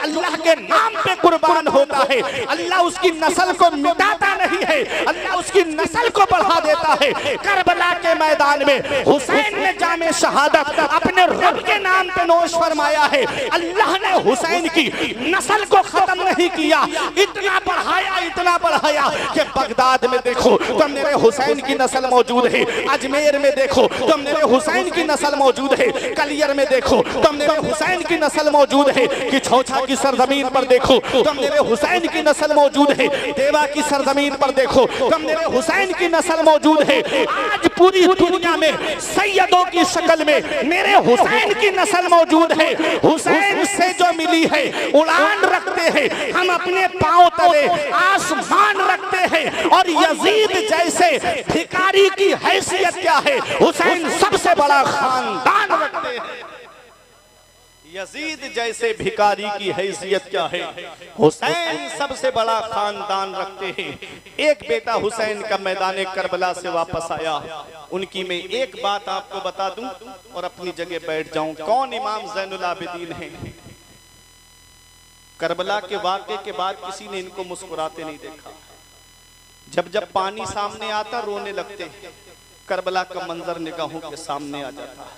अल्लाह के नाम पे कुर्बान होता है, अल्लाह उसकी नस्ल को मिटाता नहीं है, अल्लाह उसकी नस्ल को बढ़ा देता है। करबला के मैदान में हुसैन ने जामे शहादत अपने रब के नाम पे नोश फरमाया है। अल्लाह ने हुसैन की नस्ल को खत्म नहीं किया, इतना बढ़ाया कि बगदाद में देखो तो मेरे हुसैन की नस्ल मौजूद है, अजमेर में देखो तो मेरे हुसैन की नस्ल मौजूद है, कलियर में देखो तो मेरे हुसैन की नस्ल मौजूद है, कि छौछा की सरजमीन पर देखो तो मेरे हुसैन की नस्ल मौजूद है, देवा की सरजमीन पर देखो तो मेरे हुसैन की नस्ल मौजूद है। आज पूरी दुनिया में सैयदों की शक्ल में मेरे हुसैन की नस्ल मौजूद है। हुसैन से जो मिली है उड़ान रखते हैं, हम अपने पांव तले आसमान रखते हैं। और यजीद जैसे भिखारी की हैसियत क्या है, हुसैन सबसे बड़ा खानदान रखते हैं। यजीद जैसे भिखारी की हैसियत क्या है, हुसैन सबसे बड़ा खानदान रखते हैं। एक बेटा हुसैन का मैदान करबला से वापस आया, उनकी मैं एक बात आपको बता दूं और अपनी जगह बैठ जाऊं। कौन इमाम ज़ैनुल आबिदीन हैं? करबला के वाक़े के बाद किसी ने इनको मुस्कुराते नहीं देखा। जब जब पानी सामने आता रोने लगते, करबला का मंजर निगाहों के सामने आ जाता।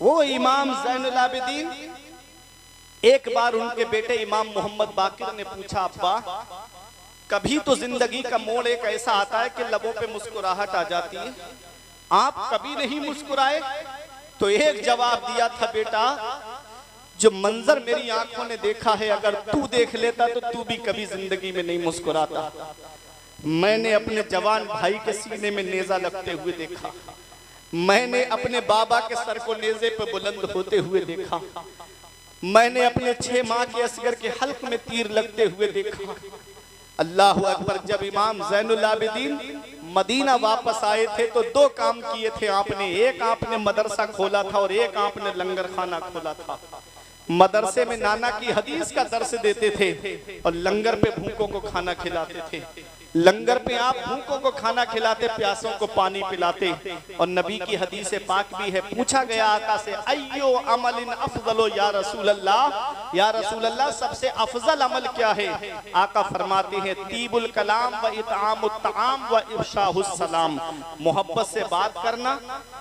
वो इमाम ज़ैनुल आबिदीन, एक बार उनके बेटे इमाम मोहम्मद बाकिर ने पूछा, अब्बा कभी तो जिंदगी का मोड़ एक ऐसा आता है कि लबों पे मुस्कुराहट आ जाती है, आप कभी नहीं मुस्कुराए? तो एक जवाब दिया था, बेटा जो मंजर मेरी आंखों ने देखा है अगर तू देख लेता तो तू भी कभी जिंदगी में नहीं मुस्कुराता। मैंने अपने जवान भाई के सीने में नेजा लगते हुए देखा, मैंने अपने बाबा के सर को नेज़े पे बुलंद होते हुए देखा, मैंने अपने 6 माह के असगर के हल्क में तीर लगते हुए देखा। अल्लाह अकबर। जब इमाम ज़ैनुल आबिदीन मदीना वापस आए थे तो 2 काम किए थे आपने, एक आपने मदरसा खोला था और एक आपने लंगर खाना खोला था। मदरसे में नाना की हदीस का दर्स देते थे और लंगर पे भूखों को खाना खिलाते थे। लंगर पे आप भूखों को खाना खिलाते, प्यासों को पानी पिलाते। और नबी की हदीस पाक भी है, पूछा गया आका से, अय्यो अमलिन अफजलो या रसूल अल्लाह, या रसूल अल्लाह सबसे अफजल अमल क्या है? आका फरमाते हैं, तीबुल कलाम व इतआमुत तआम व इफ्शाहुस सलाम, मोहब्बत से बात करना,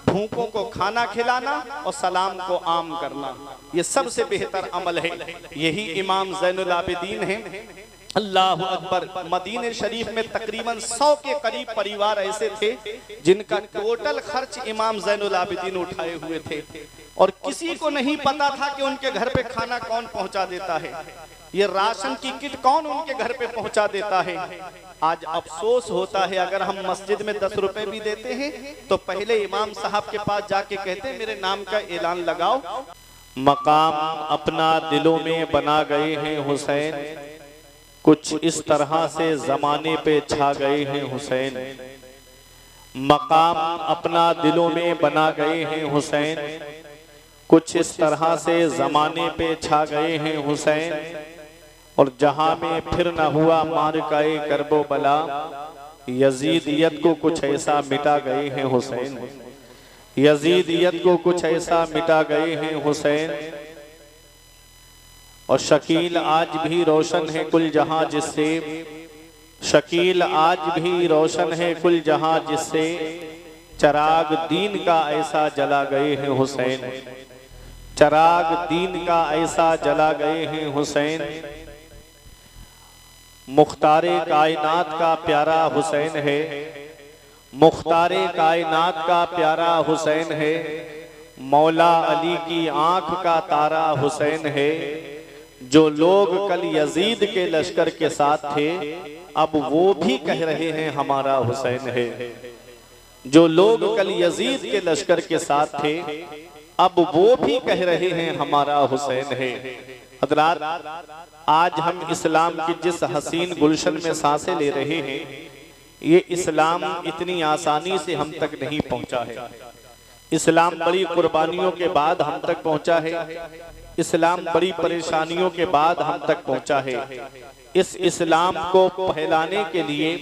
भूखों को खाना खिलाना और सलाम को आम करना, ये सबसे बेहतर अमल है। यही इमाम ज़ैनुल आबिदीन हैं। अल्लाह अकबर। मदीने शरीफ में तकरीबन 100 के करीब परिवार ऐसे थे जिनका टोटल खर्च इमाम ज़ैनुल आबिदीन उठाए हुए थे और किसी को नहीं पता था कि उनके घर पे खाना कौन पहुंचा देता है, ये राशन की किट कौन उनके घर पे पहुंचा देता है। आज अफसोस होता है, अगर हम मस्जिद में 10 रुपए भी देते हैं तो पहले इमाम साहब के पास जाके कहते हैं मेरे नाम का ऐलान लगाओ। मकाम अपना दिलों में बना गए हैं हुसैन, कुछ इस तरह से जमाने पे छा गए हैं हुसैन। मकाम अपना दिलों में बना गए हैं हुसैन, कुछ इस तरह से जमाने पे छा गए हैं हुसैन। और जहां में फिर न हुआ मारकाए करबो बला, यजीदियत को कुछ ऐसा मिटा गए हैं हुसैन। यजीदियत को कुछ ऐसा मिटा गए हैं हुसैन। और शकील आज भी रोशन है कुल जहां जिससे, शकील आज भी रोशन है कुल जहां जिससे, चराग दीन का ऐसा जला गए हैं हुसैन। चराग दीन का ऐसा जला गए हैं हुसैन। मुख्तारे कायनात का प्यारा हुसैन है, मुख्तारे कायनात का प्यारा हुसैन है। मौला अली की आंख का तारा हुसैन है। जो लोग कल यजीद के लश्कर के साथ थे अब वो भी कह रहे हैं हमारा हुसैन है। जो लोग कल यजीद के लश्कर के साथ थे अब वो भी कह रहे हैं हमारा हुसैन है। हज़रात, आज हम इस्लाम की जिस हसीन गुलशन में सांसें ले रहे हैं, ये इस्लाम इतनी आसानी से हम तक नहीं पहुंचा है। इस्लाम बड़ी कुर्बानियों के बाद हम तक पहुंचा है। इस्लाम बड़ी परेशानियों के बाद हम तक पहुंचा है। इस इस्लाम को फैलाने के लिए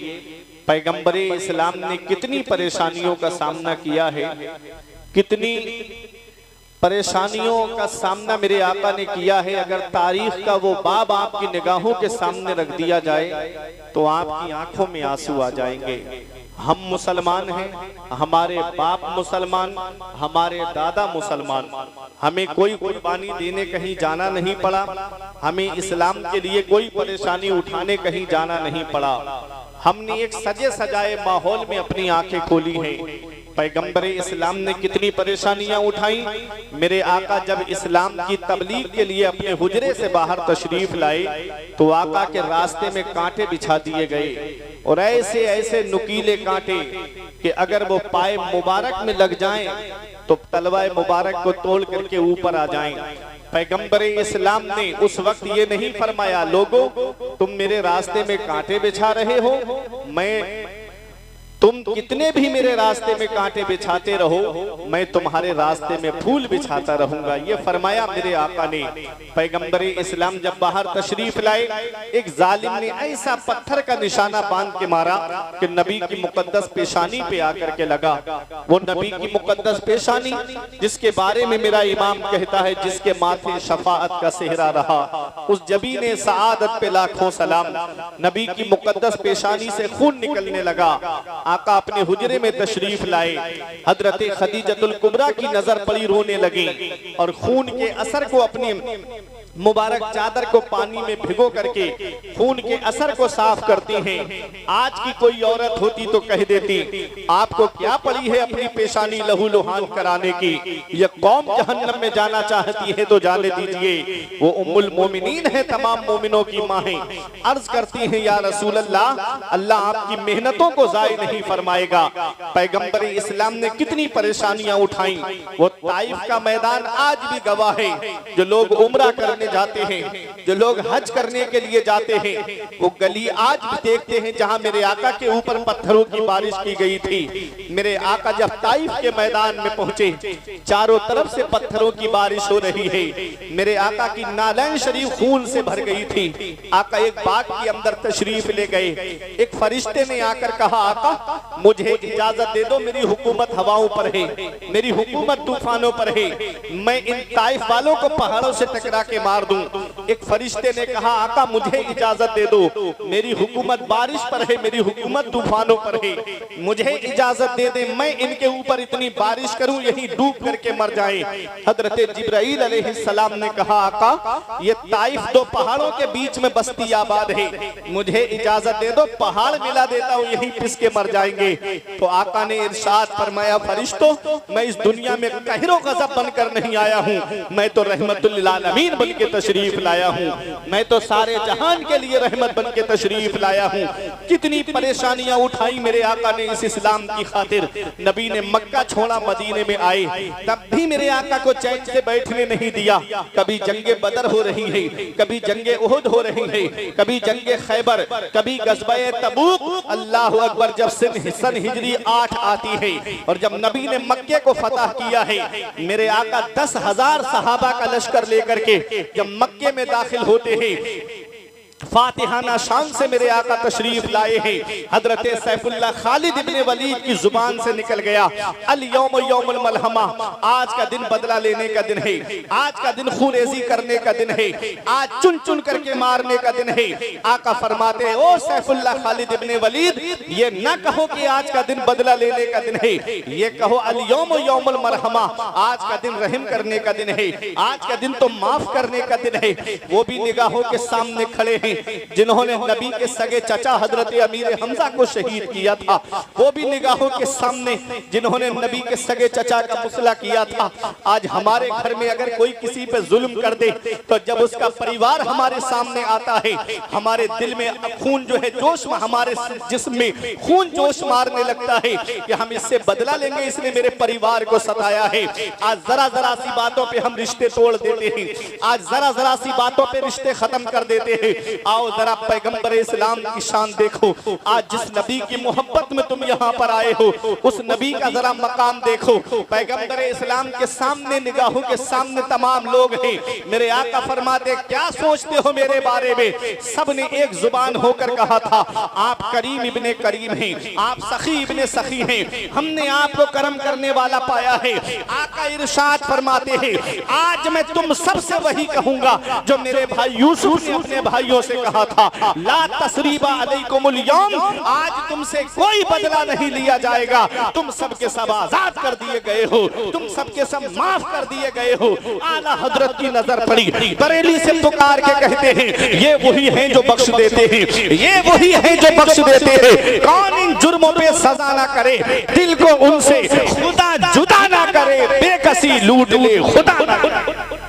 पैगंबरे इस्लाम ने कितनी परेशानियों का सामना किया है, कितनी परेशानियों का सामना मेरे आका ने किया है। अगर तारीख का वो बाब आपकी निगाहों के सामने रख दिया जाए तो आपकी आंखों में आंसू आ जाएंगे। हम मुसलमान हैं, हमारे बाप मुसलमान, हमारे दादा मुसलमान, हमें कोई कुर्बानी देने कहीं जाना नहीं पड़ा, हमें इस्लाम के लिए कोई परेशानी उठाने कहीं जाना नहीं पड़ा। हमने एक सजे सजाए माहौल में अपनी आंखें खोली हैं। पैगंबर इस्लाम ने कितनी परेशानियां उठाई। मेरे आका जब इस्लाम की तबलीग के लिए अपने हुजरे से बाहर तशरीफ लाए तो आका के रास्ते में कांटे बिछा दिए गए और ऐसे ऐसे नुकीले कांटे कि अगर वो पाए मुबारक में लग जाएं तो तलवाए मुबारक को तोड़ करके ऊपर आ जाएं। पैगंबर इस्लाम ने उस वक्त ये नहीं फरमाया, लोगों तुम मेरे रास्ते में कांटे बिछा रहे हो, तुम कितने भी मेरे रास्ते में कांटे बिछाते रहो, मैं तुम्हारे रास्ते में फूल बिछाता रहूंगा। ये फरमाया मेरे आका ने। पैगंबर इस्लाम जब बाहर तशरीफ लाए, एक जालिम ने ऐसा पत्थर का निशाना बांध के मारा कि नबी की मुकद्दस पेशानी पे आकर के लगा। वो नबी की मुकद्दस पेशानी जिसके बारे में मेरा इमाम कहता है, जिसके माथे शफाअत का सेहरा रहा, उस जबीने सआदत पे लाखों सलाम। नबी की मुकद्दस पेशानी से खून निकलने लगा। आका अपने हुजरे में तशरीफ लाए, हजरत खदीजतुल कुबरा की नजर पड़ी, रोने लगी और खून के असर को अपनी मुबारक चादर को पानी में भिगो करके खून के असर को साफ करती हैं। आज की कोई औरत होती तो कह देती, आपको क्या पड़ी है अपनी पेशानी लहू लुहान कराने की, यह कौम जहन्नम में जाना चाहती है तो जाने दीजिए। वो उम्मुल मोमिनीन है, तमाम मोमिनों की माँ है। अर्ज करती हैं, या रसूल अल्लाह, अल्लाह आपकी मेहनतों को जाय नहीं फरमाएगा। पैगंबर इस्लाम ने कितनी परेशानियां उठाई। वो ताइफ का मैदान आज भी गवाह है। जो लोग उम्रा करने जाते हैं, जो लोग हज करने के लिए जाते हैं, वो गली आज भी देखते हैं जहां मेरे आका के ऊपर पत्थरों की बारिश की गई थी। मेरे आका जब ताइफ के मैदान में पहुंचे, चारों तरफ से पत्थरों की बारिश हो रही है। मेरे आका की नालैन शरीफ खून से भर गई थी। आका एक बाग के अंदर तशरीफ ले गए। एक फरिश्ते ने आकर कहा, आका मुझे इजाजत दे दो, मेरी हुकूमत हवाओं पर है, मेरी हुकूमत तूफानों पर है, मैं इन ताइफ वालों को पहाड़ों से टकरा के मार दूं। एक फरिश्ते ने कहा, आका मुझे इजाजत दे दो, मेरी हुकूमत बारिश पर है, मेरी हुकूमत तूफानों पर है, मुझे इजाजत दे दे, मैं इनके ऊपर इतनी बारिश करूं यहीं डूब करके मर जाएं। हजरत जिब्राइल अलैहिस्सलाम ने कहा, आका ये ताइफ दो पहाड़ों के बीच में बस्ती आबाद है, मुझे इजाजत दे दो, पहाड़ मिला देता हूं, यहीं पिस के मर जाएंगे। तो आका ने इरशाद फरमाया, फरिश्तों मैं इस दुनिया में कहरो गजब बनकर नहीं आया हूं, मैं तो रहमतुल लिल आलमीन बन के तशरीफ लाया हूँ, मैं तो सारे जहान के लिए रहमत बन के तशरीफ लाया हूँ। कितनी परेशानियां उठाई मेरे आका ने इस इस्लाम की खातिर। नबी ने मक्का छोड़ा, मदीने में आए, तब भी मेरे आका को चैन से बैठने नहीं दिया। कभी जंगे बदर हो रही है, कभी जंगे उहुद हो रही है, कभी जंगे खैबर, कभी गज़बए तबूक। अल्लाह अकबर। जब सन हिजरी 8 आती है और जब नबी ने मक्के को फतह किया है, मेरे आका 10,000 सहाबा का लश्कर लेकर के जब मक्के में दाखिल होते हैं, फातिहाना शान से मेरे आका तशरीफ लाए हैं। हजरत सैफुल्लाह खालिद इब्ने वलीद की जुबान से निकल गया, अल यौम यौमुल मलहमा, आज का दिन बदला लेने का दिन है, आज का दिन खूरेजी करने का दिन है, आज चुन चुन करके मारने का दिन है। आका फरमाते हैं, ओ सैफुल्लाह खालिद इब्ने वलीद, ये न कहो कि आज का दिन बदला लेने का दिन है, ये कहो अल यौम यौमुल मलहमा, आज का दिन रहम करने का दिन है, आज का दिन तो माफ करने का दिन है। वो भी निगाहों के सामने खड़े हैं जिन्होंने नबी के सगे चचा हजरत अमीर हमजा को शहीद किया था, वो भी निगाहों के सामने जिन्होंने नबी के सगे चचा का मुसला किया था। आज हमारे घर में अगर कोई किसी पे जुल्म कर दे तो जब उसका परिवार हमारे सामने आता है, हमारे दिल में खून जो है जोश, हमारे जिस्म में खून जोश मारने लगता है कि हम इससे बदला लेंगे, इसने मेरे परिवार को सताया है। आज जरा जरा सी बातों पे हम रिश्ते तोड़ देते हैं, आज जरा जरा सी बातों पे रिश्ते खत्म कर देते हैं। आओ जरा पैगंबर इस्लाम की शान देखो। आज जिस नबी की मोहब्बत में तुम यहाँ पर आए हो, उस नबी का जरा मकाम देखो। पैगंबर इस्लाम के सामने, निगाहों के सामने तमाम लोग हैं। मेरे आका फरमाते, क्या सोचते हो मेरे बारे में? सबने एक जुबान होकर कहा था, आप करीम इब्ने करीम हैं, आप सखी इब्ने सखी हैं, हमने आपको करम करने वाला पाया है। आका इरशाद फरमाते हैं, आज मैं तुम सबसे वही कहूंगा जो मेरे भाई यूसुफ ने अपने भाइयों से कहा था, ला तसरीबा अलैकुमुल यौम, आज तुमसे कोई बदला नहीं लिया जाएगा। तुम सबके सब आजाद कर दिए गए हो, तुम सबके सब माफ कर दिए गए हो। आला हजरत की नजर पड़ी, बरेली से पुकार के कहते हैं, ये वही हैं जो बख्श देते हैं, ये वही हैं जो बख्श देते हैं। कौन इन जुर्मों पे सजा ना करे, दिल को उनसे खुदा जुदा ना करे, बेकसी लूट ले खुदा ना करे।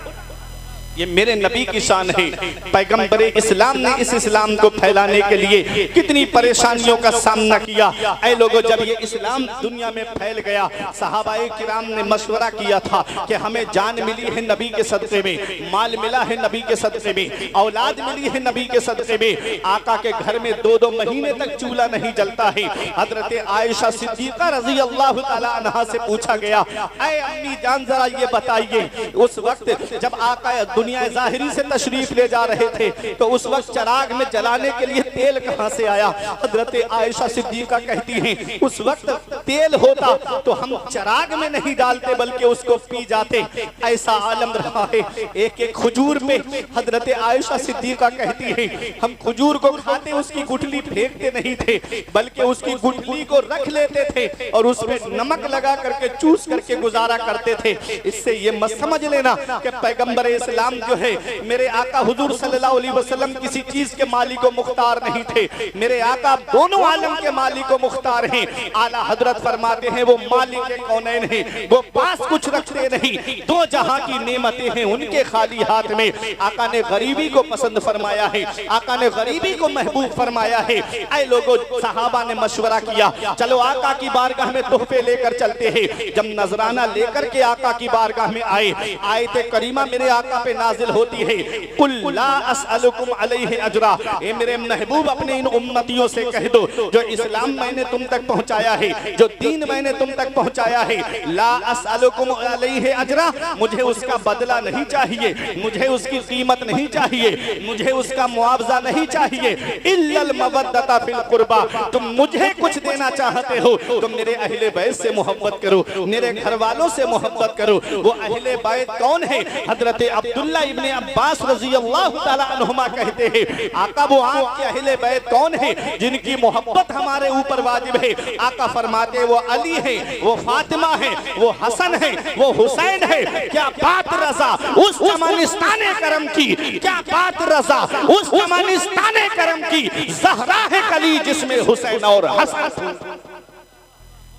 ये मेरे नबी की शान है। पैगंबर इस्लाम ने इस इस्लाम को फैलाने के लिए कितनी परेशानियों का सामना किया। ऐ लोगों, जब ये इस्लाम दुनिया में फैल गया, सहाबाए किराम ने मशवरा किया था कि हमें जान मिली है नबी के सदक़े में, माल मिला है नबी के सदक़े में, औलाद मिली है नबी के सदक़े में। आका के घर में 2-2 महीने तक चूल्हा नहीं जलता है। हजरत आयशा सिद्दीक़ा रज़ी अल्लाह तआला अन्हा से पूछा गया, ऐ अम्मी जान जरा ये बताइए, उस वक्त जब आका दुनिया ज़ाहिरी से तशरीफ ले जा रहे थे तो उस वक्त चराग में जलाने के लिए तेल कहां से आया? हजरत आयशा सिद्दीक़ा कहती हैं, उस वक्त तेल होता तो हम चराग में नहीं डालते बल्कि उसको पी जाते। ऐसा आलम रहा है। एक एक खजूर पे हजरत आयशा सिद्दीक़ा कहती हैं, हम खजूर को खाते उसकी गुठली फेंकते नहीं थे बल्कि उसकी गुठली को रख लेते थे और उसमें नमक लगा करके चूस करके गुजारा करते थे। इससे ये मत समझ लेना कि पैगंबर इस्लाम जो है, मेरे आका हुजूर सल्लल्लाहु अलैहि वसल्लम किसी चीज के मालिक व मुख्तार नहीं थे। मेरे आका दोनों आलम के मालिक व मुख्तार हैं। आला हजरत फरमाते हैं, वो मालिक कौनैन हैं, वो पास कुछ रखते नहीं, दो जहां की नेमतें हैं उनके खाली हाथ में। आका ने गरीबी को पसंद फरमाया है, आका ने गरीबी को महबूब फरमाया है। ऐ लोगों, सहाबा ने मशवरा किया, चलो आका की बारगाह में तोहफे लेकर चलते हैं। जब नजराना लेकर के आका की बारगाह में आए, आयत करीमा मेरे आका पे नाजिल होती है, कुल ला अस्अलुकुम अलैहि अजरा, ए मेरे महबूब अपने इन उम्मतियों से कह दो, जो इस्लाम मैंने तुम तक पहुंचाया है, जो दीन मैंने तुम तक पहुंचाया है, ला अस्अलुकुम अलैहि अजरा, मुझे उसका बदला नहीं चाहिए, मुझे उसकी कीमत नहीं चाहिए, मुझे उसका मुआवजा नहीं चाहिए। इल्लल मवद्दता फिल कुर्बा, तुम मुझे कुछ देना चाहते हो तो मेरे अहले बैत से मोहब्बत करो, मेरे घर वालों से मोहब्बत करो। वो अहले बैत कौन है? हजरत अब्दुल्ला इब्ने अब्बास रज़ी अल्लाह तआला अन्हुमा कहते हैं, आका वो आपके अहले बैत कौन है जिनकी मोहब्बत हमारे ऊपर वाजिब है? आका फरमाते, वो अली है, वो फातिमा है, वो हसन है, वो हुसैन है। क्या बात रज़ा उस चमनिस्ताने करम की, क्या बात रज़ा उस चमनिस्ताने करम की, ज़हरा है कली जिसमें हुसैन और हसन।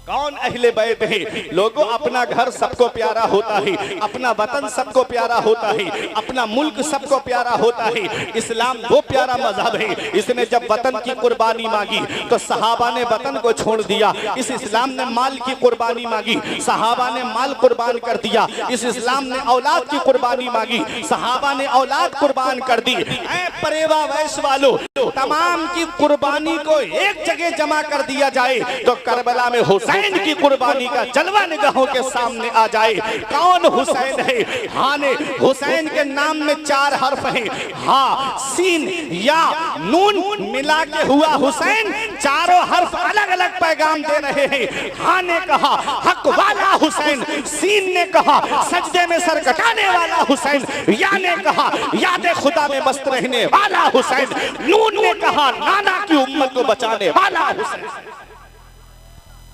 कौन अहले बैत है? लोगों, अपना घर सबको प्यारा होता है, अपना वतन सबको प्यारा होता है, अपना मुल्क सबको प्यारा होता है। इस्लाम वो प्यारा मजहब है, इसने जब वतन की कुर्बानी मांगी तो सहाबा ने वतन को छोड़ दिया। इस इस्लाम ने माल की कुर्बानी मांगी, सहाबा ने माल कुर्बान कर दिया। इस इस्लाम ने औलाद की कुर्बानी मांगी, सहाबा ने औलाद कुर्बान कर दी। ऐ परेवा वैश वालों, तमाम की कुर्बानी को एक जगह जमा कर दिया जाए तो करबला में हुसैन की कुर्बानी का जलवा निगाहों के सामने आ जाए। कौन हुसैन है? हाँ ने हुसैन के नाम में 4 हर्फ हैं, हा, सीन, या, नून मिला के हुआ हुसैन। चारों हर्फ अलग अलग पैगाम दे रहे हैं। हाँ ने कहा हक वाला हुसैन, सीन ने कहा सजदे में सर कटाने वाला हुसैन, या ने कहा याद खुदा में मस्त रहने वाला हुसैन, नून ने कहा नाना की उम्मत को बचाने वाला हुसैन।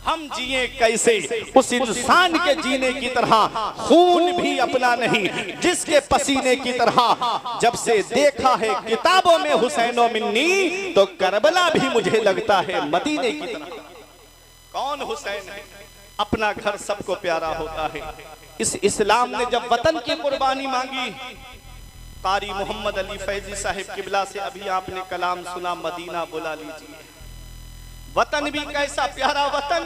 हम जिए कैसे उस इंसान के जीने की तरह, खून भी अपना नहीं जिसके पसीने की तरह। जब से देखा है किताबों में हुसैनो मिन्नी, तो करबला भी मुझे लगता है मदीने की तरह। कौन हुसैन है? अपना घर सबको प्यारा होता है। इस इस्लाम ने जब वतन की कुर्बानी मांगी, कारी मोहम्मद अली फैजी साहिब किबला से अभी आपने कलाम सुना, मदीना बुला लीजिए। वतन भी कैसा प्यारा वतन,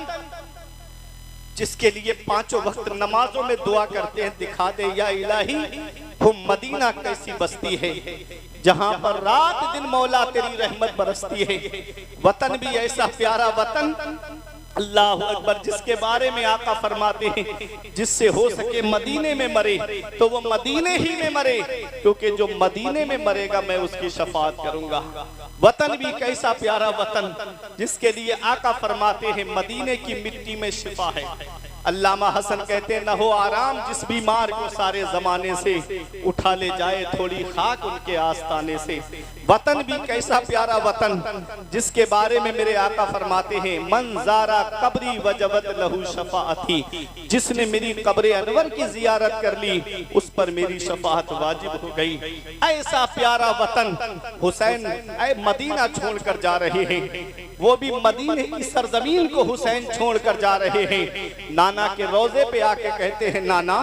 जिसके लिए 5 वक्त नमाजों में दुआ करते हैं, दिखा दे या इलाही वो मदीना कैसी बस्ती है जहां पर रात दिन मौला तेरी रहमत बरसती है। वतन भी ऐसा प्यारा वतन, अल्लाह अकबर, जिसके बारे में आका फरमाते हैं जिससे हो सके मदीने में मरे तो वो मदीने ही में मरे, क्योंकि जो मदीने में मरेगा मैं उसकी शफाअत करूंगा। वतन भी कैसा प्यारा वतन जिसके लिए आका फरमाते हैं मदीने की मिट्टी में शिफा है। अल्लामा हसन कहते न हो आराम जिस बीमार को सारे जमाने से, उठा ले जाए थोड़ी खाक उनके आस्ताने से। वतन भी कैसा प्यारा वतन जिसके बारे में मेरे आका फरमाते हैं मंजारा कब्री वजबत लहू शफाअती, जिसने मेरी कब्र अनवर की जियारत कर ली उस पर मेरी शफाअत वाजिब हो गई। ऐसा प्यारा वतन हुसैन मदीना छोड़कर जा रहे हैं, वो भी मदीने की सरजमीन को हुसैन छोड़कर जा रहे हैं। नाना के रोजे पे आके कहते हैं नाना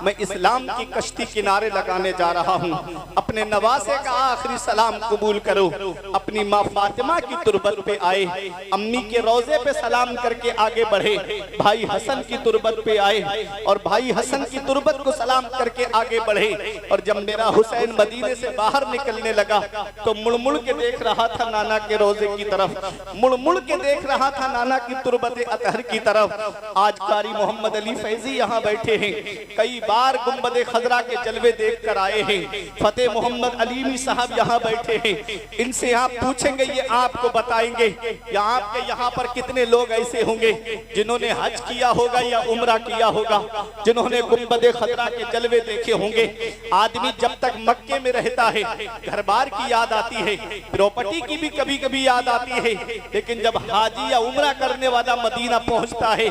मैं इस्लाम की कश्ती किनारे लगाने जा रहा हूँ, अपने नवासे का आखिरी सलाम कबूल करो। अपनी माँ फातिमा की तुरबत पे आए, अम्मी के रोजे पे सलाम करके आगे बढ़े, भाई हसन की तुरबत पे आए और भाई हसन की तुरबत को सलाम करके आगे बढ़े। और जब मेरा हुसैन मदीने से बाहर निकलने लगा तो मुड़ मुड़ के देख रहा था नाना के रोजे की तरफ, मुड़ मुड़ के देख रहा था नाना की तुरबत अतहर की तरफ। आज कारी मोहम्मद अली फैजी यहाँ बैठे हैं, कई बार गुंबद खजरा के जलवे देख कर आए हैं। फतेह मोहम्मद अलीमी साहब यहाँ बैठे हैं, इनसे आप पूछेंगे ये आपको बताएंगे या आपके यहाँ पर कितने लोग ऐसे होंगे जिन्होंने हज किया होगा या उम्रा किया होगा, जिन्होंने गुंबद खजरा के जलवे देखे होंगे। आदमी जब तक मक्के में रहता है घर बार की याद आती है, प्रॉपर्टी की भी कभी कभी याद आती है, लेकिन जब हाजी या उम्रा करने वाला मदीना पहुंचता है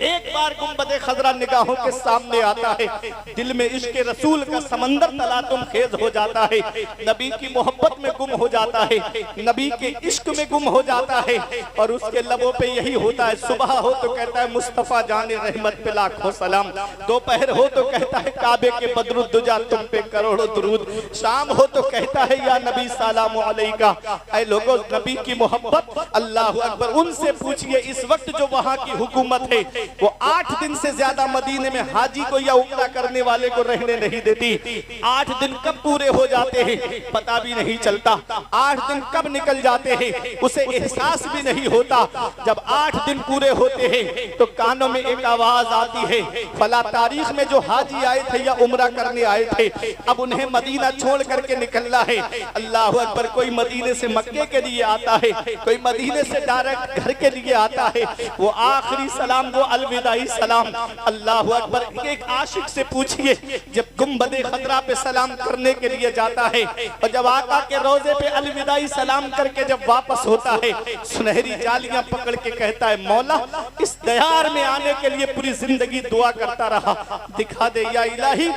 एक बार गुंबद खजरा निगाहों के सामने आता है, दिल में इश्क रसूल का समंदर तलातुम खेज हो जाता है, नबी की मोहब्बत में गुम हो जाता है, नबी के इश्क में गुम हो जाता है। और उसके लबों पे यही होता है, सुबह हो तो कहता है मुस्तफा जाने रहमत पे लाखों सलाम, दोपहर हो तो कहता है काबे के बदरुद्दुजा तुम पे करोड़ों दुरूद, शाम हो तो कहता है या नबी सलाम अलैका। ऐ लोगों नबी की मोहब्बत, अल्लाह अकबर, उनसे पूछिए इस वक्त जो वहाँ की हुकूमत है वो 8 दिन से ज्यादा मदीने में हाजी को या उम्रा करने वाले को रहने नहीं देती। 8 दिन कब पूरे हो जाते हैं पता भी नहीं चलता, 8 दिन कब निकल जाते हैं उसे एहसास भी नहीं होता। जब 8 दिन पूरे होते हैं तो कानों में एक आवाज आती है, फला तारीख में जो हाजी आए थे या उम्रा करने आए थे अब उन्हें मदीना छोड़ करके निकलना है। अल्लाह अकबर, कोई मदीने से मक्के के लिए आता है, कोई मदीने से डायरेक्ट घर के लिए आता है, वो आखिरी सलाम, वो अलविदाई सलाम। अल्लाह अकबर, एक आशिक से पूछिए जब गुंबद खतरा पे सलाम करने के लिए जाता है और जब आका के रोजे पे अलविदाई सलाम करके जब वापस होता है सुनहरी जालियां पकड़ के कहता है मौला इस दयार में आने के लिए पूरी जिंदगी दुआ करता रहा, दिखा दे या इलाही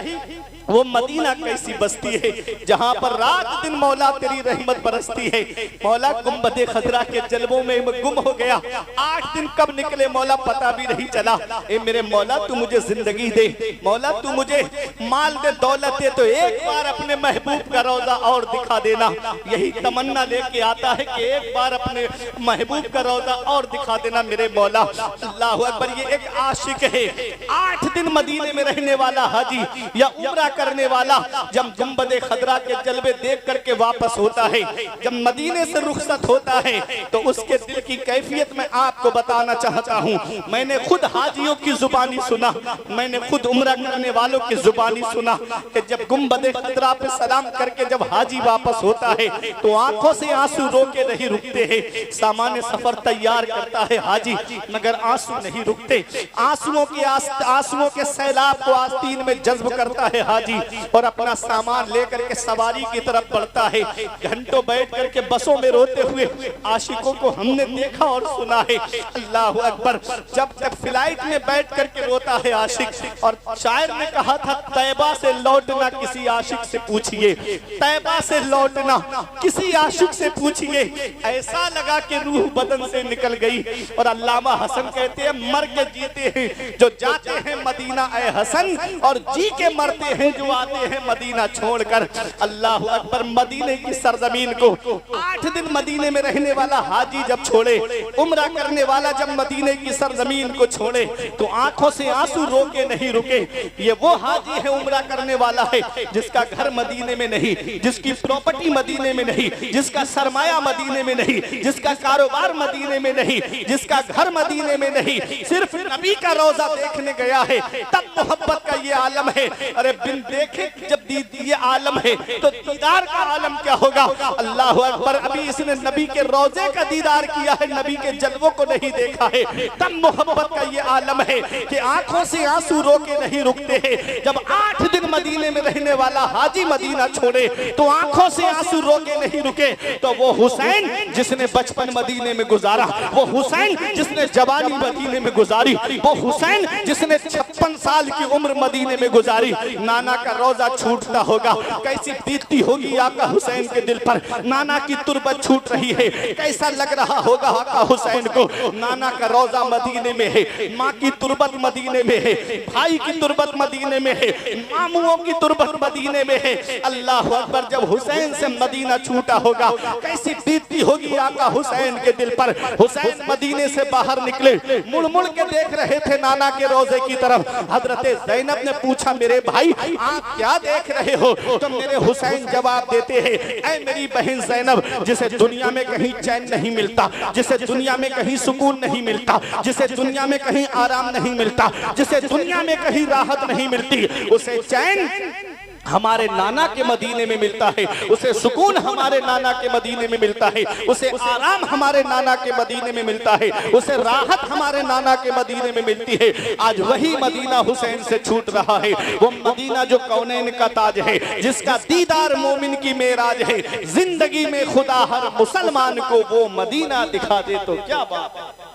वो मदीना कैसी बस्ती है जहां पर रात दिन मौला तेरी रहमत बरसती है। मौला गुंबद खजरा के जलवों में गुम हो गया, 8 दिन कब निकले मौला पता भी नहीं चला। ए मेरे मौला तू मुझे जिंदगी दे, मौला तू मुझे माल दे, दौलत दे, तो एक बार अपने महबूब का रोजा और दिखा देना। यही तमन्ना लेके आता है कि एक बार अपने महबूब का रोजा और दिखा देना मेरे मौला। अल्लाह अकबर, ये एक आशिक है, 8 दिन मदीने में रहने वाला हाजी या उम्रा करने वाला जब गुंबद खजरा के जलवे देख करके वापस होता है, जब मदीने से रुखसत होता है तो उसके दिल की कैफियत मैं आपको बताना चाहता हूँ। मैंने खुद हाजियों की जुबानी सुना, मैंने खुद उम्रा करने वालों की जुबानी सुना कि जब गुंबद खजरा पे सलाम करके जब हाजी वापस होता है तो आंखों से आंसू रोके नहीं रुकते हैं। सामान्य सफर तैयार करता है हाजी मगर आंसू नहीं रुकते, आंसुओं के सैलाब को आस्तीन में जज्ब करता है हाजी और अपना सामान लेकर के सवारी की तरफ बढ़ता है। घंटों बैठ करके बसों में रोते हुए आशिकों को हमने देखा और सुना है। अल्लाह अकबर, जब तक फ्लाइट में बैठ करके रोता है आशिक। और शायर ने कहा था तैबा से लौटना किसी आशिक से पूछिए, तैबा से लौटना किसी आशिक से पूछिए, ऐसा लगा कि रूह बदन से निकल गई। और अल्लामा हसन कहते हैं मर के जीते हैं जो जाते हैं मदीना ऐ हसन, और जी के मरते हैं हैं जो आते हैं मदीना छोड़कर। अल्लाह अकबर, मदीने की सरजमीन को 8 दिन मदीने में रहने वाला हाजी जब छोड़े, उम्रा करने वाला जब मदीने की सरजमीन को छोड़े तो आंखों से आंसू रोके नहीं रुके। ये वो हाजी है, उम्रा करने वाला है, जिसका घर मदीने में नहीं, जिसकी प्रॉपर्टी मदीने में नहीं, जिसका सरमाया मदीने में नहीं, जिसका कारोबार मदीने में नहीं, जिसका घर मदीने में नहीं, सिर्फ नबी का रोजा देखने गया है। तब मोहब्बत का ये आलम है। अरे बिन देखे जब ये आलम है तो दीदार का आलम क्या होगा। अल्लाह अकबर, अभी इसने नबी के रोजे का दीदार किया है, नबी के जलवों को नहीं देखा है। तब मोहब्बत का ये आलम है कि आंखों से आंसू रोके नहीं रुकते हैं। जब 8 दिन मदीने में रहने वाला हाजी मदीना छोड़े तो आंखों से आंसू रोके नहीं रुके। तो वो हुसैन जिसने बचपन मदीने में गुजारा, वो हुसैन जिसने जवानी मदीने में गुजारी, वो हुसैन जिसने 56 साल की उम्र मदीने में गुजारी, नाना का रोजा छूटता होगा, कैसी बीतती होगी आका हुसैन के दिल पर। नाना की तुरबत छूट रही है, कैसा लग रहा होगा आका हुसैन को। नाना का रोजा मदीने में है, माँ की तुरबत मदीने में है, भाई की तुरबत मदीने में है, मामुओं की तुरबत मदीने में है। अल्लाह अकबर, जब हुसैन से मदीना छूटा होगा कैसी बीतती होगी आका हुसैन के दिल पर। हुसैन मदीने से बाहर निकले, मुड़ मुड़ के देख रहे थे नाना के रोजे की तरफ। हजरत ज़ैनब ने पूछा, मेरे भाई आप क्या देख रहे हो। तो मेरे हुसैन जवाब देते हैं, ऐ मेरी बहन ज़ैनब, जिसे दुनिया में कहीं चैन नहीं मिलता, जिसे दुनिया में कहीं सुकून नहीं मिलता, जिसे दुनिया में कहीं आराम नहीं मिलता, जिसे दुनिया में कहीं राहत नहीं मिलती, उसे चैन हमारे नाना के मदीने में मिलता है, उसे सुकून हमारे नाना के मदीने में मिलता है, उसे आराम हमारे नाना के मदीने में मिलता है, उसे राहत हमारे नाना के मदीने में मिलती है। आज वही मदीना हुसैन से छूट रहा है, वो मदीना जो कौनैन का ताज है, जिसका दीदार मोमिन की मेराज है। जिंदगी में खुदा हर मुसलमान को वो मदीना दिखा दे तो क्या बात है।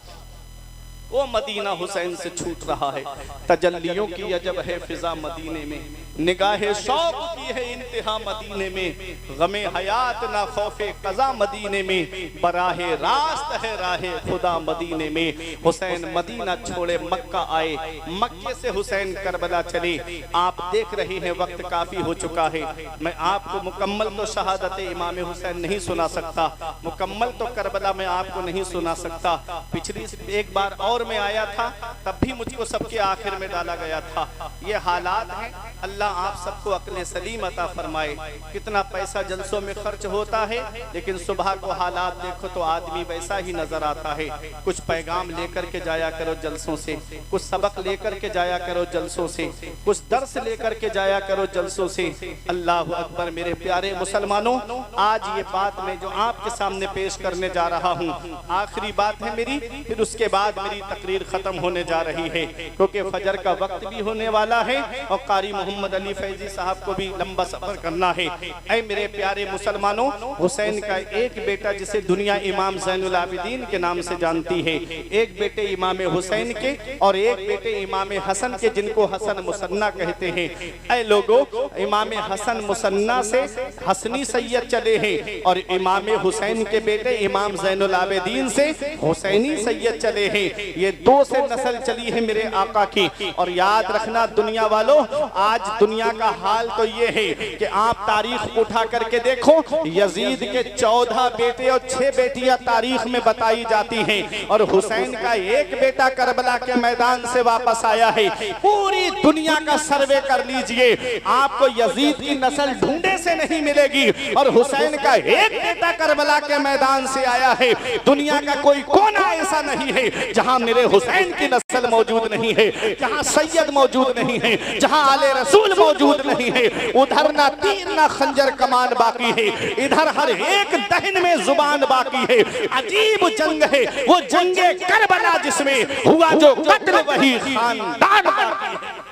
वो मदीना हुसैन से छूट रहा है। तजल्लियों की अजब है फिजा मदीने में, निगाहे शौक की है इंतहा मदीने में। गमे हयात ना खौफे कज़ा मदीने में, बराहे रास्त है राहे खुदा मदीने में। हुसैन मदीना छोड़े मक्का आए, मक्के से हुसैन करबला चले। आप देख रहे हैं वक्त काफी हो चुका है, मैं आपको मुकम्मल तो शहादत इमाम हुसैन नहीं सुना सकता, मुकम्मल तो करबला में आपको नहीं सुना सकता। पिछली एक बार और मैं आया था, तब भी मुझको सबके आखिर में डाला गया था। ये हालात हैं, अल्लाह आप सबको अक्ल सलीम अता फरमाए। कितना पैसा जलसों में खर्च होता है, लेकिन सुबह को हालात देखो तो आदमी वैसा ही नजर आता है। कुछ पैगाम लेकर के जाया करो जलसों से, कुछ सबक लेकर के जाया करो जलसों से, कुछ दर्स लेकर के जाया करो जलसों से। अल्लाह अकबर। मेरे प्यारे मुसलमानों, आज ये बात मैं जो आपके सामने पेश करने जा रहा हूँ, आखिरी बात है मेरी, फिर उसके बाद मेरी तकरीर खत्म होने जा रही है, क्योंकि फजर का वक्त भी होने वाला है और कारी मोहम्मद अली फैजी साहब को भी लंबा सफर करना है। ऐ मेरे प्यारे मुसलमानों, हुसैन का एक बेटा जिसे दुनिया इमाम ज़ैनुल आबिदीन के नाम से जानती है, एक बेटे इमाम हुसैन के और एक बेटे इमाम हसन के, जिनको हसन मुसन्ना कहते हैं। ऐ लोगों, इमाम हसन मुसन्ना से हसनी सैयद चले हैं और इमाम हुसैन के बेटे इमाम ज़ैनुल आबिदीन से हुसैनी सैयद चले हैं। ये दो से नस्ल चली है मेरे आका की। और याद रखना दुनिया वालों, आज दुनिया का हाल तो ये है कि आप तारीख उठा करके देखो, यजीद के 14 बेटे और 6 बेटियां तारीख में बताई जाती हैं, और हुसैन का एक बेटा करबला के मैदान से वापस आया है। पूरी दुनिया का सर्वे कर लीजिए, आपको यजीद की नस्ल ढूंढे से नहीं मिलेगी, और हुसैन का एक बेटा करबला के मैदान से आया है। दुनिया का कोई कोना ऐसा नहीं है जहां मेरे हुसैन की नस्ल मौजूद नहीं है, जहां सैयद मौजूद नहीं है, जहां आले रसूल मौजूद नहीं है। उधर ना तीर ना खंजर कमान बाकी है, इधर हर एक दहन में जुबान बाकी है। अजीब जंग है वो जंगे करबला जिसमें हुआ जो कत्ल वही खानदान बाकी है।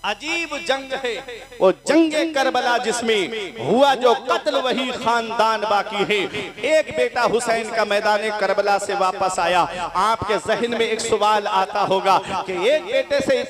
अजीब जंग है वो जंगे करबला जिसमें हुआ जो कत्ल वही खानदान बाकी है। एक बेटा हुसैन का मैदान करबला से वापस आया। आपके जहन में एक सवाल आता होगा कि एक बेटे से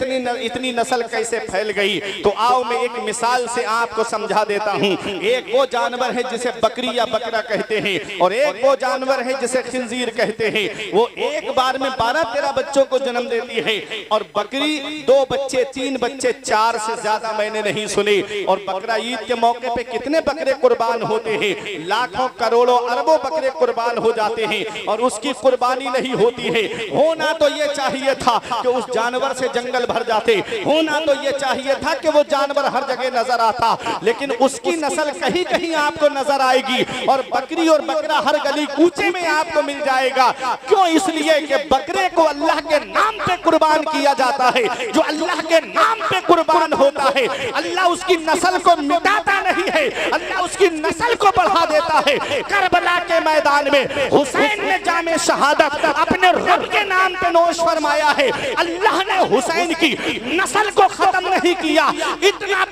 इतनी नस्ल कैसे फैल गई। तो आओ मैं एक मिसाल से आपको समझा देता हूँ। एक वो जानवर है जिसे बकरी या बकरा कहते हैं, और एक वो जानवर है जिसे खिंजीर कहते हैं। वो एक बार में 12-13 बच्चों को जन्म देती है, और बकरी 2 बच्चे 3 बच्चे 4 से ज्यादा मैंने नहीं सुने। और बकरा ईद के मौके पे कितने बकरे कुर्बान होते हैं, लाखों करोड़ों अरबों बकरे कुर्बान हो जाते हैं और उसकी कुर्बानी नहीं होती है। होना तो ये चाहिए था कि उस जानवर से जंगल भर जाते, होना तो ये चाहिए था कि वो जानवर हर जगह नजर आता, लेकिन उसकी नस्ल कहीं कहीं आपको नजर आएगी और बकरी और बकरा हर गली कूचे में आपको मिल जाएगा। क्यों? इसलिए कि बकरे को अल्लाह के नाम पे कुर्बान किया जाता है। जो अल्लाह के नाम पे कुर्बान होता है, अल्लाह उसकी नस्ल को मिटाता नहीं है, अल्लाह उसकी नस्ल को बढ़ा देता है। करबला के मैदान में हुसैन ने जामे शहादत अपने रब के नाम पे नोश फरमाया है। अल्लाह ने हुसैन की नस्ल को खत्म नहीं किया, इतना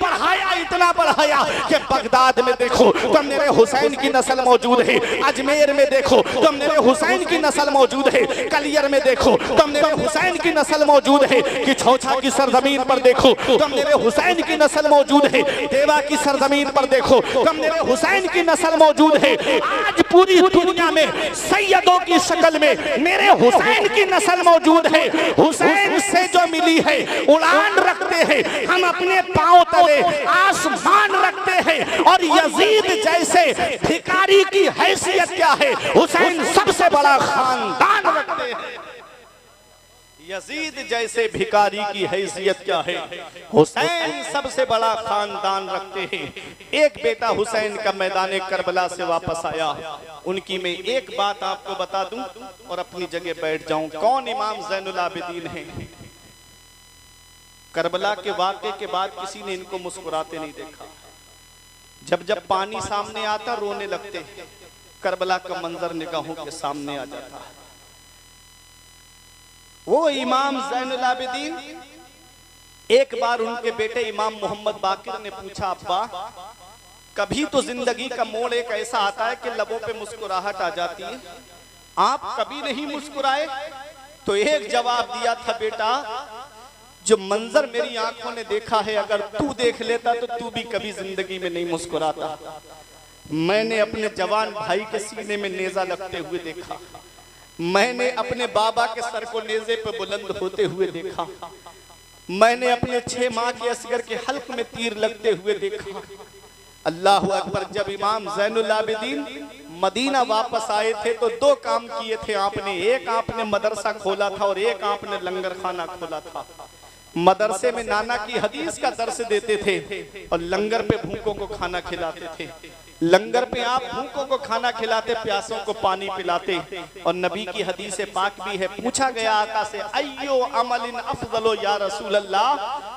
बढ़ाया कि बगदाद में देखो तो मेरे हुसैन की नस्ल मौजूद है, अजमेर में देखो तो मेरे हुसैन की नस्ल मौजूद है, कलियर में देखो तो मेरे हुसैन की नस्ल मौजूद है, कि छौछा की सरजमीन पर देखो तो मेरे हुसैन की नस्ल मौजूद है, देवा की सरजमीन पर देखो तो मेरे हुसैन की नस्ल मौजूद है। आज पूरी दुनिया में सैयदों की शक्ल में मेरे हुसैन की नस्ल मौजूद है। हुसैन से जो मिली है उड़ान रखते हैं, हम अपने पांव तले आसमान रखते हैं। और यजीद जैसे भिखारी की हैसियत क्या है, हुसैन सबसे बड़ा खानदान रखते हैं। यजीद जैसे भिखारी की हैसियत क्या है, हुसैन सबसे बड़ा खानदान रखते हैं। एक बेटा हुसैन का मैदान करबला से वापस आया, उनकी मैं एक बात आपको बता दूं और अपनी जगह बैठ जाऊं। कौन इमाम ज़ैनुल आबिदीन हैं? करबला के वाक़े के बाद किसी ने इनको मुस्कुराते नहीं देखा। जब पानी सामने आता रोने लगते, करबला का मंजर निगाहों के सामने आ जाता। वो इमाम ज़ैनुल आबिदीन, एक बार उनके बेटे इमाम मोहम्मद बाकिर ने पूछा, अब्बा कभी तो जिंदगी का मोड़ एक ऐसा आता है कि लबों पे मुस्कुराहट आ जाती है, आप कभी नहीं मुस्कुराए? तो एक जवाब दिया था, बेटा जो मंजर मेरी आंखों ने देखा है, अगर तू देख लेता तो तू भी कभी जिंदगी में नहीं मुस्कुराता। मैंने अपने जवान भाई के सीने में नेजा लगते हुए देखा, मैंने अपने बाबा के सर को नेजे पे बुलंद होते हुए देखा, मैंने अपने 6 माह के असगर के हल्क में तीर लगते हुए देखा। अल्लाह अकबर। जब इमाम ज़ैनुल आबिदीन मदीना वापस आए थे तो 2 काम किए थे आपने। एक आपने मदरसा खोला था और एक आपने लंगर खाना खोला था। मदरसे में नाना की हदीस का दर्स देते थे और लंगर पे भूखों को खाना खिलाते थे। लंगर पे आप भूखों को खाना खिलाते, प्यासों को पानी पिलाते। और नबी की हदीस पाक भी है, पूछा गया आका से, अय्यो अमलिन अफजलो या रसूल अल्लाह,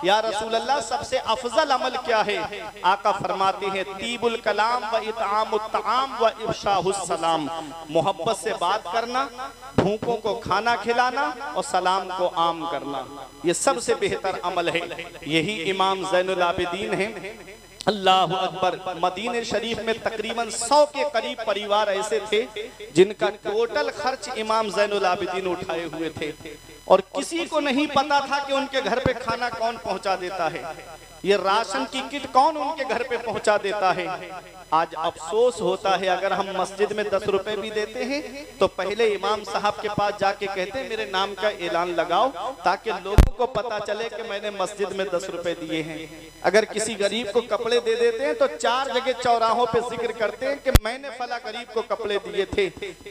या रसूल अल्लाह सबसे अफजल अमल क्या है? आका फरमाते हैं, तीबुल कलाम व इतआमुत तआम व इफ्शाहुस सलाम, मोहब्बत से बात करना, भूखों को खाना खिलाना और सलाम को आम करना, ये सबसे बेहतर अमल है। यही इमाम ज़ैनुल आबिदीन हैं। अल्लाह अकबर। मदीने शरीफ में तकरीबन 100 के करीब परिवार ऐसे थे जिनका टोटल खर्च इमाम ज़ैनुल आबिदीन उठाए हुए थे और किसी को नहीं पता था कि उनके घर पे खाना कौन पहुंचा देता है, ये राशन की किट कौन उनके घर पे पहुंचा देता है। आज अफसोस होता है, अगर हम मस्जिद में 10 रुपए भी देते हैं तो पहले इमाम साहब के पास जाके कहते हैं मेरे नाम का ऐलान लगाओ ताकि लोगों को पता चले कि मैंने मस्जिद में 10 रुपए दिए हैं। अगर किसी गरीब को कपड़े दे देते हैं तो 4 जगह चौराहों पे जिक्र करते हैं कि मैंने फला गरीब को कपड़े दिए थे।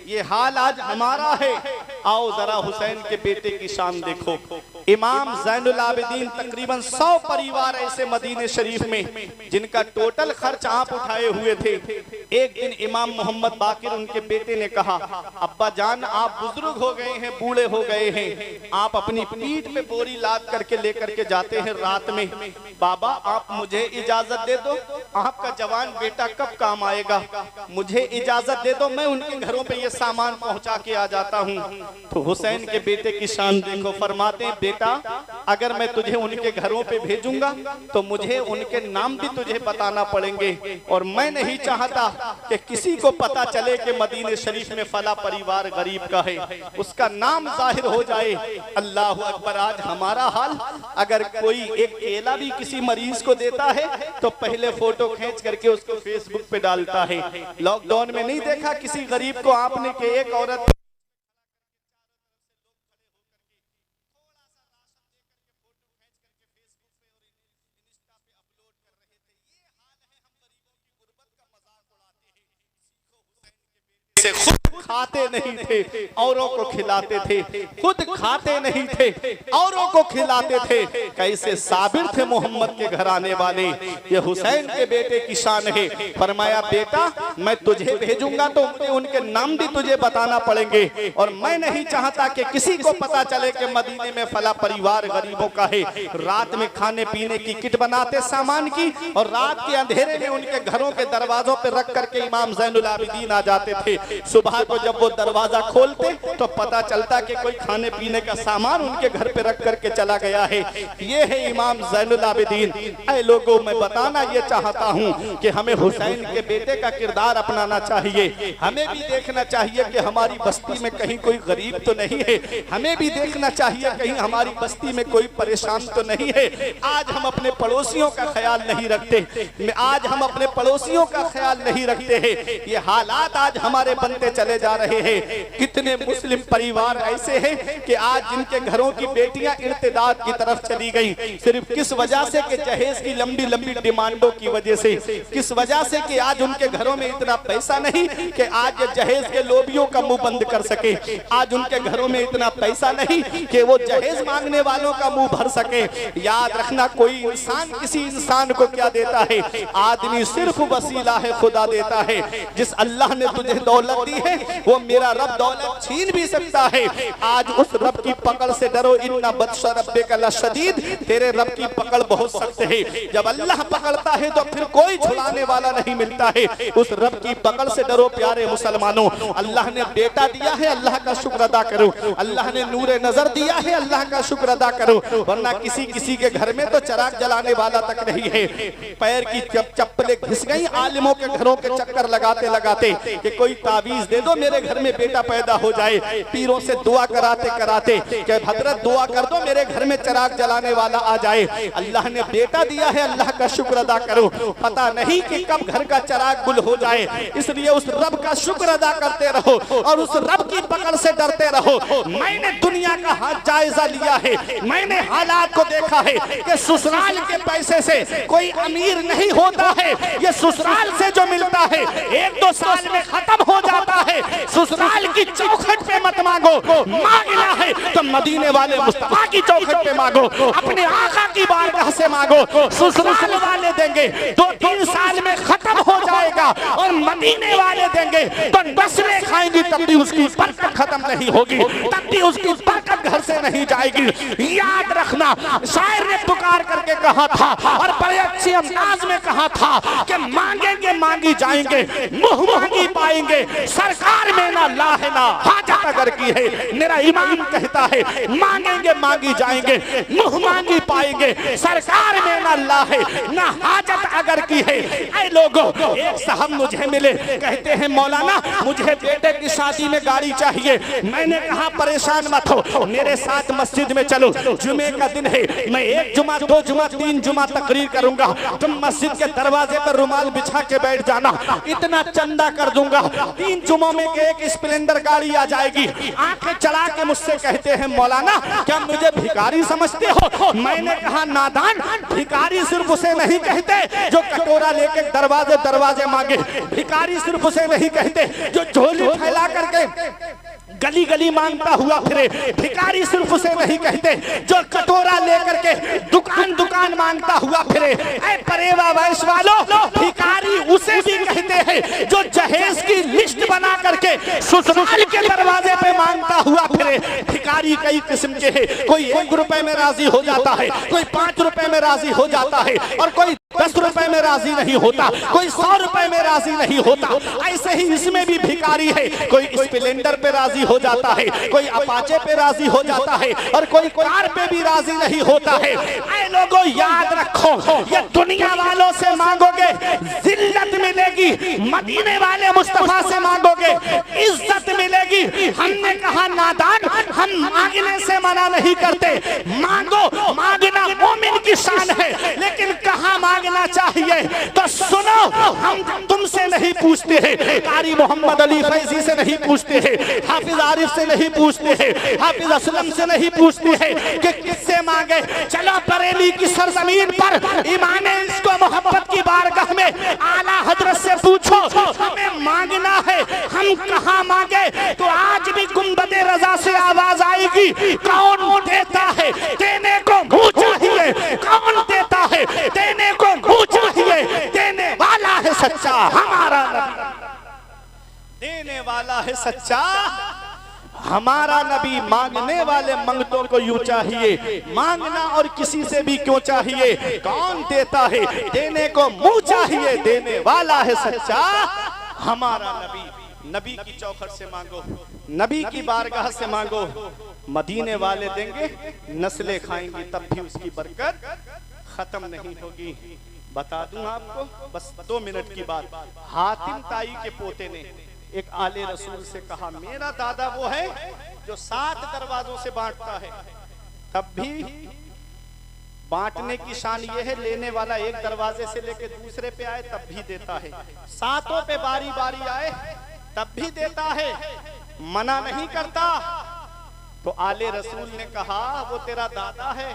ये हाल आज हमारा है। आओ जरा हुसैन के बेटे की शान देखो। इमाम ज़ैनुल आबिदीन तकरीबन 100 परिवार ऐसे मदीने शरीफ में जिनका टोटल खर्च आप उठाए हुए थे। एक दिन इमाम मोहम्मद बाकिर उनके बेटे ने कहा, अब्बा जान आप बुजुर्ग हो गए हैं, बूढ़े हो गए हैं, आप अपनी पीठ पे बोरी लाद करके लेकर के जाते हैं रात में, बाबा आप मुझे इजाजत दे दो, आपका जवान बेटा कब काम आएगा, मुझे इजाजत दे दो, मैं उनके घरों पे ये सामान पहुंचा के आ जाता हूँ। तो हुसैन के बेटे की शान देखो, फरमाते हैं बेटा अगर मैं तुझे उनके घरों पे भेजूंगा तो मुझे उनके नाम भी तुझे बताना पड़ेंगे और मैं नहीं चाहता कि किसी को पता चले कि मदीने शरीफ में फला परिवार गरीब का है, उसका नाम जाहिर हो जाए। अल्लाह अकबर। आज हमारा हाल, अगर कोई एक केला भी किसी मरीज को देता है तो पहले फोटो खींच करके उसको फेसबुक पे डालता है। लॉकडाउन में नहीं देखा किसी गरीब को आपने कि एक औरत खाते नहीं थे, औरों को खिलाते थे, खुद खाते नहीं थे, औरों को खिलाते थे। कैसे साबिर थे मोहम्मद के घर आने वाले। ये हुसैन के बेटे की शान है। फरमाया बेटा मैं तुझे भेजूंगा तो उनके नाम भी तुझे बताना पड़ेंगे, और मैं नहीं चाहता कि किसी को पता चले कि मदीने में फला परिवार गरीबों का है। रात में खाने पीने की किट बनाते सामान की, और रात के अंधेरे में उनके घरों के दरवाजों पे रख करके इमाम ज़ैनुल आबिदीन आ जाते थे। सुबह को जब वो दरवाजा खोलते तो पता चलता कि कोई खाने पीने का सामान उनके घर पे रख करके चला गया है। ये है इमाम ज़ैनुल आबिदीन। ऐ लोगों, मैं बताना ये चाहता हूँ कि हमें हुसैन के बेटे का किरदार अपनाना चाहिए। हमें भी देखना चाहिए कि हमारी बस्ती में कहीं कोई गरीब तो नहीं है। हमें भी देखना चाहिए कहीं हमारी बस्ती में कोई परेशान तो नहीं है। आज हम अपने पड़ोसियों का ख्याल नहीं रखते, आज हम अपने पड़ोसियों का ख्याल नहीं रखते हैं। ये हालात आज हमारे बनते चले जा रहे हैं। कितने मुस्लिम परिवार ऐसे हैं कि आज जिनके घरों की बेटियां इर्तिदाद की तरफ चली गई, सिर्फ किस वजह से कि जहेज की लंबी लंबी डिमांडों की वजह से, किस वजह से कि आज उनके घरों में इतना पैसा नहीं कि आज ये जहेज के लोबियों का मुंह बंद कर सके। आज उनके घरों में इतना पैसा नहीं कि वो जहेज मांगने वालों का मुंह भर सके। याद रखना, कोई इंसान किसी इंसान को क्या देता है? आदमी सिर्फ वसीला है, खुदा देता है। जिस अल्लाह ने तुझे दौलत दी है वो मेरा रब दौलत छीन भी सकता है। आज उस रब की पकड़ से डरो, इन्ना बत्शा रब्बिका लशदीद। तेरे रब की पकड़ बहुत सख्त है। जब अल्लाह पकड़ता है तो फिर कोई छुड़ाने वाला नहीं मिलता है। उस रब की पकड़ से डरो प्यारे मुसलमानों। अल्लाह ने बेटा दिया है, अल्लाह का शुक्र अदा करो। अल्लाह ने नूरे नजर दिया है, अल्लाह का शुक्र अदा करो। वरना किसी किसी के घर में तो चिराग जलाने वाला तक नहीं है। पैर की चप्पलें घिस गई आलिमों के घरों के चक्कर लगाते लगाते कि कोई तावीज दे दो मेरे घर में बेटा पैदा हो जाए। पीरों से दुआ कराते कराते कि हजरत दुआ कर दो मेरे घर में चिराग जलाने वाला आ जाए। अल्लाह ने बेटा दिया है, अल्लाह का शुक्र अदा करो। पता नहीं कि कब घर का चिराग गुल हो जाए, इसलिए उस रब का शुक्र अदा करते रहो और उस रब की पकड़ से डरते रहो। मैंने दुनिया का हाथ जायजा लिया है, मैंने हालात को देखा है कि ससुराल के पैसे से कोई अमीर नहीं होता है। ये ससुराल से जो मिलता है 1-2 साल में खत्म हो जाता है। ससुराल की चौखट पे मत मांगो, मांगना है तो मदीने वाले मुस्तफा की चौखट पे मांगो, अपने आका की बारगाह से मांगो। ससुराल वाले देंगे 2-3 साल में खत्म हो जाएगा, और मदीने वाले देंगे तो नस्लें खाएंगी, तब भी उसकी बरकत खत्म नहीं होगी, तब भी उसकी बरकत घर से नहीं जाएगी। याद रखना, शायर ने पुकार करके कहा था और बड़े अच्छे अंदाज में कहा था कि मांगेंगे मांगी जाएंगे, मुंह मांगी पाएंगे, सरकार में ना ला है ना हाजत अगर की है। मेरा ईमान कहता है मांगेंगे मांगी जाएंगे, मुंह मांगी पाएंगे, सरकार में ना ला है ना हाजत अगर की है। ऐ लोगों, एक साहब मुझे मिले, कहते हैं मौलाना मुझे बेटे की शादी में गाड़ी चाहिए। मैंने कहा परेशान मत हो, मेरे साथ मस्जिद में चलो, जुमे का दिन है, मैं 1 जुमा 2 जुमा 3 जुमा तकरीर करूंगा, तुम मस्जिद के दरवाजे पर रुमाल बिछा के बैठ जाना, इतना चंदा कर दूंगा। 3 जुमों में के एक स्प्लेंडर गाड़ी आ जाएगी। आंखें चला के मुझसे कहते हैं मौलाना क्या मुझे भिखारी समझते हो? मैंने कहा नादान, भिखारी सिर्फ उसे नहीं कहते जो कटोरा लेके दरवाजे दरवाजे मांगे, भिखारी सिर्फ उसे नहीं कहते जो झोली फैला करके गली गली मांगता हुआ फिरे, भिखारी सिर्फ उसे नहीं कहते जो कटोरा लेकर के दुकान दुकान मांगता हुआ फिरे। ऐ परेवा वैश वालों, भिखारी उसे भी कहते हैं जो जहेज की लिस्ट बना करके ससुराल के दरवाजे पे मांगता हुआ फिरे। भिखारी कई किस्म के हैं, कोई 1 रुपए में राजी हो जाता है, कोई 5 रुपए में राजी हो जाता है, और कोई 10 रुपए में राजी नहीं होता, कोई 100 रुपए में राजी नहीं होता। ऐसे ही इसमें भी भिखारी है, कोई स्प्लेंडर पे राजी हो जाता है, कोई अपाचे पे राजी हो जाता है, और कोई कार पे भी राजी नहीं होता है। ऐ लोगों याद रखो, ये दुनिया वालों से मांगोगे जिल्लत मिलेगी, मदीने वाले मुस्तफा से मांगोगे इज्जत मिलेगी। हमने कहा नादान, हम मांगने से मना नहीं करते, मांगो, मांगना मोमिन की शान है, लेकिन कहाँ मांगना चाहिए तो सुनो, हम तुमसे नहीं पूछते हैं, कारी मोहम्मद अली फैजी से नहीं पूछते हैं, हाफिज आरिफ से नहीं पूछते हैं, हाफिज असलम से नहीं पूछते हैं कि किससे मांगे। चलो बरेली की सरजमीन पर इमाम इसको मोहब्बत की बारगाह में आला हजरत से पूछो हमें मांगना है हम कहाँ मांगे, तो आज भी गुंबदे रजा से आवाज आएगी, कौन देता है देने को मुंह चाहिए, कौन देता है देने को मुंह चाहिए, देने वाला है सच्चा हमारा नबी, देने वाला है सच्चा हमारा नबी। मांगने वाले मंगतों को यूं चाहिए, मांगना और किसी से भी क्यों चाहिए, कौन देता है देने को मुंह चाहिए, देने वाला है सच्चा हमारा नबी। नबी की चौखट से मांगो, नबी की बारगाह से मांगो, मदीने वाले देंगे, नस्लें खाएंगी, तब भी उसकी बरकत खत्म नहीं होगी। बता दूं आपको, बस 2 मिनट की बात। हातिम ताई के पोते ने एक आले रसूल से कहा, मेरा दादा वो है जो 7 दरवाजों से बांटता है, तब भी बांटने की शान ये है, लेने वाला एक दरवाजे से लेके दूसरे पे आए तब भी देता है, 7 पे बारी बारी आए तब भी देता है, मना नहीं करता। तो आले रसूल ने कहा, वो तेरा दादा है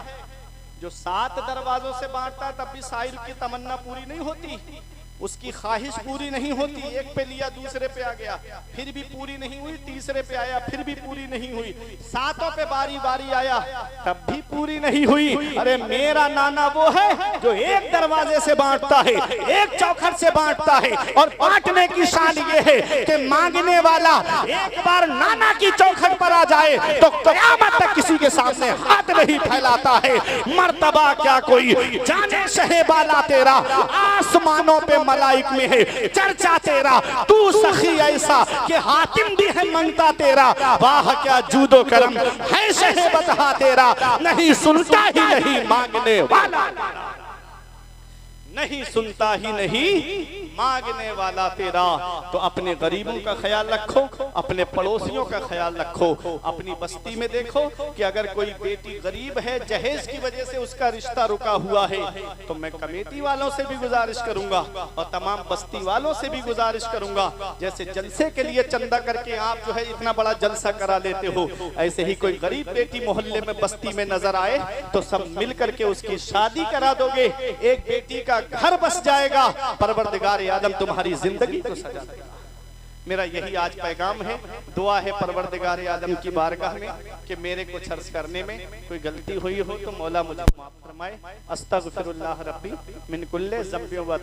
जो 7 दरवाजों से बांटता है, तब भी साहिल की तमन्ना पूरी नहीं होती, उसकी ख्वाहिश पूरी नहीं होती। एक पे लिया, दूसरे पे आ गया, फिर भी पूरी नहीं हुई, तीसरे पे आया, फिर भी पूरी नहीं हुई, 7 पे बारी बारी आया तब भी पूरी नहीं हुई। अरे मेरा नाना वो है जो एक दरवाजे से बांटता है, एक चौखट से बांटता है, और बांटने की शान ये है कि मांगने वाला एक बार नाना की चौखट पर आ जाए तो कयामत तक किसी के सामने हाथ नहीं फैलाता है। मर्तबा क्या कोई जाने शहे बाला तेरा, आसमानों पे मलाइक में है चर्चा तेरा, तू सखी ऐसा कि हातिम भी है मंगता तेरा, वाह क्या जूदो करम है शहे बता तेरा, नहीं सुनता ही नहीं मांगने वाला, नहीं सुनता ही नहीं मांगने वाला तेरा। तो अपने गरीबों का ख्याल रखो, अपने पड़ोसियों का ख्याल रखो, अपनी बस्ती में देखो कि अगर कोई बेटी गरीब है, जहेज की वजह से उसका रिश्ता रुका हुआ है, तो मैं कमेटी वालों से भी गुजारिश करूंगा और तमाम बस्ती वालों से भी गुजारिश करूंगा, जैसे जलसे के लिए चंदा करके आप जो है इतना बड़ा जलसा करा लेते हो, ऐसे ही कोई गरीब बेटी मोहल्ले में बस्ती में नजर आए तो सब मिल करके उसकी शादी करा दोगे, एक बेटी का घर बस जाएगा, परवरदिगार आदम तुम्हारी जिंदगी को सजा देगा। मेरा यही आज पैगाम है, दुआ है परवरदिगार आदम की बारगाह में कि मेरे कुछ अर्ज करने में कोई गलती हुई हो तो मौला मुझे माफ फरमाए। अस्तगफिरुल्लाह रब्बी मिन कुल्ले ज़ंबि व